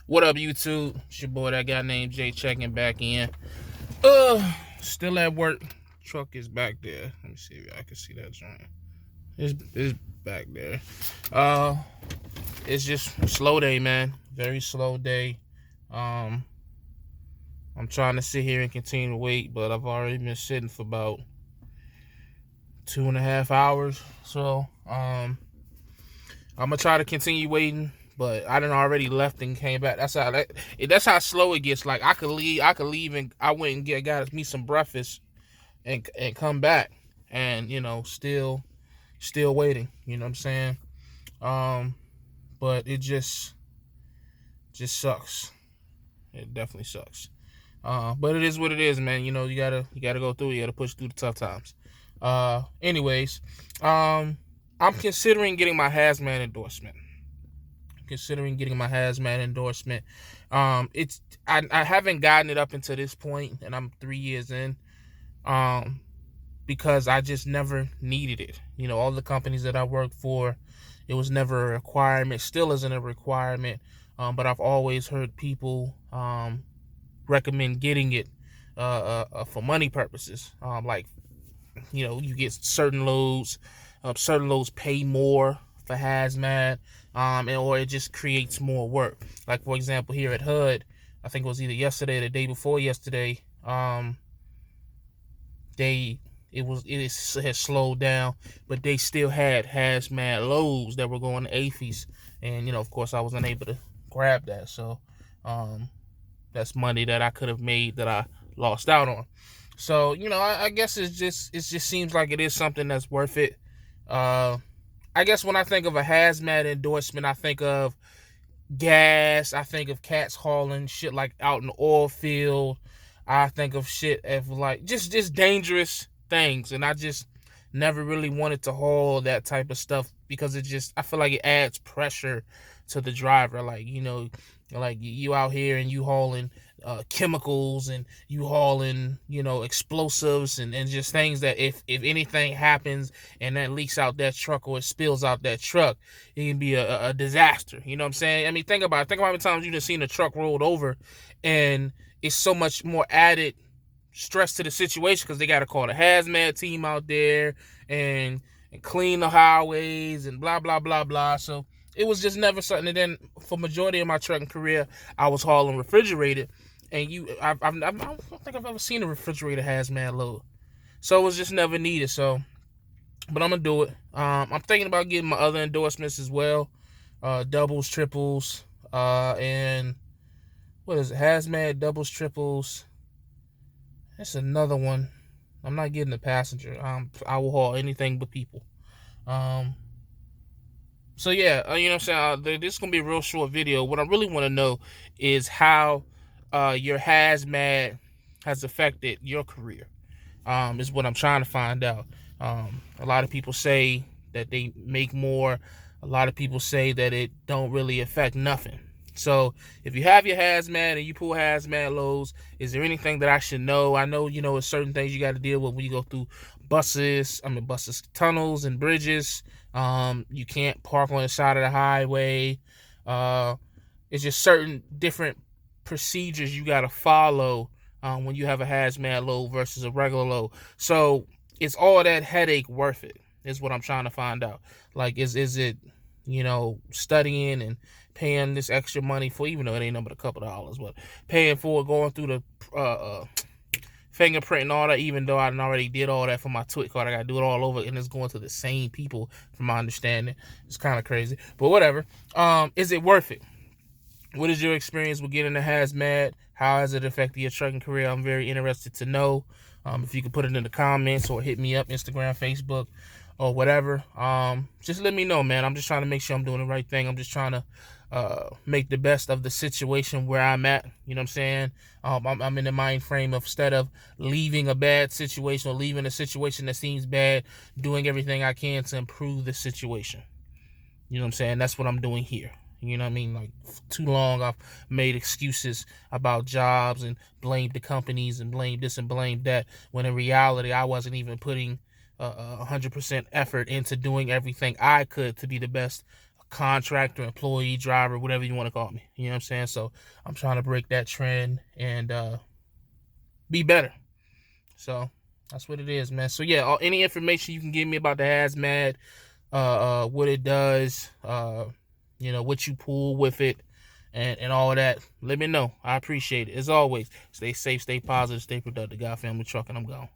What up, YouTube? It's your boy, that guy named Jay, checking back in. Still at work. Truck is back there. Let me see if I can see that joint. It's back there. It's just a slow day, man. Very slow day. I'm trying to sit here and continue to wait, but I've already been sitting for about 2.5 hours. So, I'm gonna try to continue waiting. But I done already left and came back. That's how slow it gets. Like I could leave and I went and got me some breakfast and come back, and still waiting. You know what I'm saying? But it just sucks. It definitely sucks. But it is what it is, man. You gotta go through it. You gotta push through the tough times. Anyways, I'm considering getting my Hazmat endorsement. I haven't gotten it up until this point, and I'm 3 years in, because I just never needed it. All the companies that I worked for, it was never a requirement, still isn't a requirement, but I've always heard people recommend getting it for money purposes. You get certain loads pay more for hazmat, or it just creates more work. Like, for example, here at HUD, I think it was either yesterday or the day before yesterday, it has slowed down, but they still had hazmat loads that were going to AFES, and of course I was unable to grab that. So that's money that I could have made that I lost out on. So I guess it just seems like it is something that's worth it. I guess when I think of a hazmat endorsement, I think of gas. I think of cats hauling shit like out in the oil field. I think of shit of like just dangerous things, and I just never really wanted to haul that type of stuff because I feel like it adds pressure to the driver. Like like you out here and you hauling chemicals, and you hauling explosives and just things that if anything happens and that leaks out that truck or it spills out that truck, it can be a disaster. You know what I'm saying? I mean, think about how many times you've just seen a truck rolled over, and it's so much more added stress to the situation because they got to call the hazmat team out there and clean the highways and blah blah blah blah. So it was just never something. And then for majority of my trucking career, I was hauling refrigerated, and I don't think I've ever seen a refrigerator hazmat load. So it was just never needed. So, but I'm gonna do it. I'm thinking about getting my other endorsements as well, doubles, triples, and what is it? Hazmat, doubles, triples. That's another one. I'm not getting the passenger. I will haul anything but people. So yeah, you know what I'm saying? This is going to be a real short video. What I really want to know is how your hazmat has affected your career. Is what I'm trying to find out. A lot of people say that they make more. A lot of people say that it don't really affect nothing. So if you have your hazmat and you pull hazmat loads, is there anything that I should know? I know, there's certain things you got to deal with when you go through buses, tunnels and bridges. You can't park on the side of the highway. It's just certain different procedures you got to follow when you have a hazmat load versus a regular load. So is all that headache worth it, is what I'm trying to find out. Like, is it, studying and paying this extra money for, even though it ain't nothing but a couple of dollars, but paying for going through the fingerprint and all that, even though I already did all that for my TWIC card. I got to do it all over, and it's going to the same people, from my understanding. It's kind of crazy, but whatever. Is it worth it? What is your experience with getting a hazmat? How has it affected your trucking career? I'm very interested to know. If you could put it in the comments or hit me up, Instagram, Facebook, or whatever. Just let me know, man. I'm just trying to make sure I'm doing the right thing. I'm just trying to make the best of the situation where I'm at. You know what I'm saying? I'm in the mind frame of, instead of leaving a bad situation or leaving a situation that seems bad, doing everything I can to improve the situation. You know what I'm saying? That's what I'm doing here. You know what I mean? Like, too long I've made excuses about jobs and blamed the companies and blamed this and blamed that, when in reality I wasn't even putting 100% effort into doing everything I could to be the best contractor, employee, driver, whatever you want to call me. You know what I'm saying? So I'm trying to break that trend and be better. So that's what it is, man. So yeah, any information you can give me about the hazmat, what it does, what you pull with it, and all of that, let me know. I appreciate it. As always, stay safe, stay positive, stay productive. God, family, truck, and I'm gone.